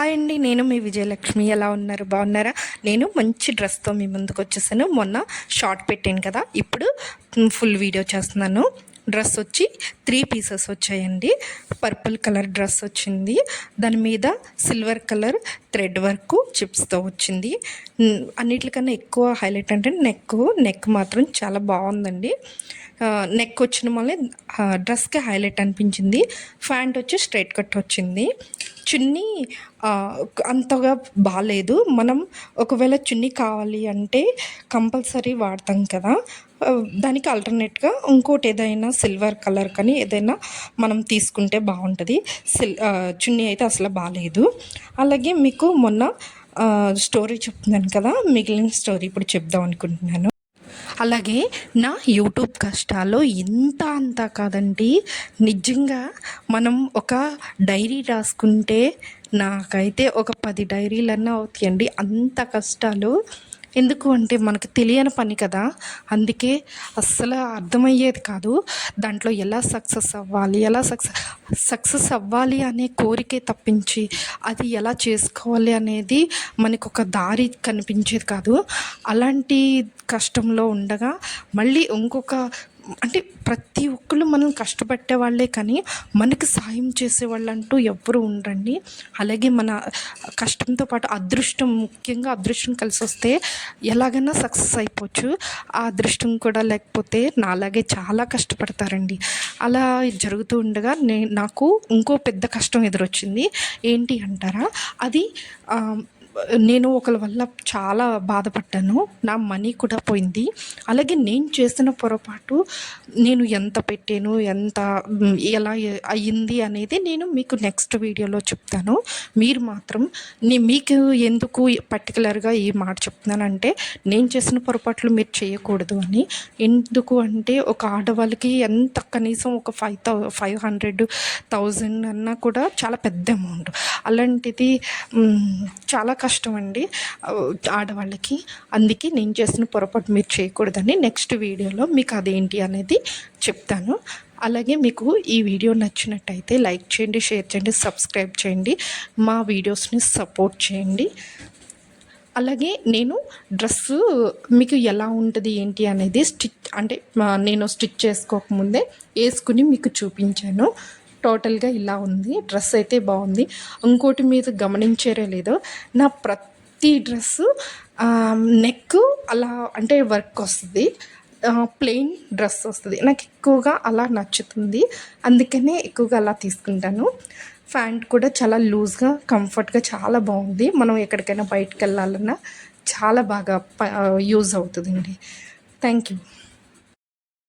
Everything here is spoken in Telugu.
హాయ్ అండి, నేను మీ విజయలక్ష్మి. ఎలా ఉన్నారు? బాగున్నారా? నేను మంచి డ్రెస్తో మీ ముందుకు వచ్చేసాను. మొన్న షార్ట్ పెట్టాను కదా, ఇప్పుడు ఫుల్ వీడియో చేస్తున్నాను. డ్రెస్ వచ్చి 3 పీసెస్ వచ్చాయండి. పర్పుల్ కలర్ డ్రెస్ వచ్చింది, దాని మీద సిల్వర్ కలర్ థ్రెడ్ వర్క్ చిప్స్తో వచ్చింది. అన్నిటికన్నా ఎక్కువ హైలైట్ అంటే నెక్ మాత్రం చాలా బాగుందండి. నెక్ వచ్చిన మళ్ళీ డ్రెస్కి హైలైట్ అనిపించింది. ప్యాంట్ వచ్చి స్ట్రైట్ కట్ వచ్చింది. చున్నీ అంతగా బాగాలేదు. మనం ఒకవేళ చున్నీ కావాలి అంటే కంపల్సరీ వాడతాం కదా, దానికి ఆల్టర్నేట్గా ఇంకోటి ఏదైనా సిల్వర్ కలర్ కానీ ఏదైనా మనం తీసుకుంటే బాగుంటుంది. చున్నీ అయితే అసలు బాగాలేదు. అలాగే మీకు మొన్న స్టోరీ చెప్తున్నాను కదా, మిగిలిన స్టోరీ ఇప్పుడు చెప్దాం అనుకుంటున్నాను. అలాగే నా యూట్యూబ్ కష్టాలు ఇంత అంతా కాదండి. నిజంగా మనం ఒక డైరీ రాసుకుంటే నాకైతే ఒక 10 డైరీలన్నా అవుతాయండి. అంత కష్టాలు. ఎందుకు అంటే మనకు తెలియని పని కదా, అందుకే అస్సలు అర్థమయ్యేది కాదు. దాంట్లో ఎలా సక్సెస్ అవ్వాలి అనే కోరికే తప్పించి అది ఎలా చేసుకోవాలి అనేది మనకు ఒక దారి కనిపించేది కాదు. అలాంటి కష్టంలో ఉండగా మళ్ళీ ఇంకొక అంటే ప్రతి ఒక్కళ్ళు మనం కష్టపడే వాళ్ళే, కానీ మనకి సాయం చేసేవాళ్ళు అంటూ ఎవ్వరు ఉండరండి. అలాగే మన కష్టంతో పాటు ముఖ్యంగా అదృష్టం కలిసి వస్తే ఎలాగైనా సక్సెస్ అయిపోవచ్చు. ఆ అదృష్టం కూడా లేకపోతే నాలాగే చాలా కష్టపడతారండి. అలా జరుగుతూ ఉండగా నాకు ఇంకో పెద్ద కష్టం ఎదురొచ్చింది. ఏంటి అంటారా? అది నేను ఒకరి వల్ల చాలా బాధపడ్డాను. నా మనీ కూడా పోయింది. అలాగే నేను చేసిన పొరపాటు, నేను ఎంత పెట్టాను, ఎలా అయ్యింది అనేది నేను మీకు నెక్స్ట్ వీడియోలో చెప్తాను. మీరు మాత్రం మీకు ఎందుకు పర్టికులర్గా ఈ మాట చెప్తున్నానంటే, నేను చేసిన పొరపాట్లు మీరు చేయకూడదు అని. ఎందుకు అంటే ఒక ఆడవాళ్ళకి ఎంత కనీసం ఒక 500,000 అన్నా కూడా చాలా పెద్ద అమౌంట్. అలాంటిది చాలా కష్టం అండి ఆడవాళ్ళకి. అందుకే నేను చేసిన పొరపాటు మీరు చేయకూడదని నెక్స్ట్ వీడియోలో మీకు అదేంటి అనేది చెప్తాను. అలాగే మీకు ఈ వీడియో నచ్చినట్టయితే లైక్ చేయండి, షేర్ చేయండి, సబ్స్క్రైబ్ చేయండి, మా వీడియోస్ని సపోర్ట్ చేయండి. అలాగే నేను డ్రెస్సు మీకు ఎలా ఉంటుంది ఏంటి అనేది నేను స్టిచ్ చేసుకోకముందే వేసుకుని మీకు చూపించాను. టోటల్గా ఇలా ఉంది. డ్రెస్ అయితే బాగుంది. ఇంకోటి మీరు గమనించారో లేదో, నా ప్రతి డ్రెస్సు నెక్ అలా అంటే వర్క్ వస్తుంది, ప్లెయిన్ డ్రెస్ వస్తుంది. నాకు ఎక్కువగా అలా నచ్చుతుంది, అందుకనే ఎక్కువగా అలా తీసుకుంటాను. ప్యాంట్ కూడా చాలా లూజ్గా కంఫర్ట్గా చాలా బాగుంది. మనం ఎక్కడికైనా బయటకు వెళ్ళాలన్నా చాలా బాగా యూజ్ అవుతుందండి. Thank you.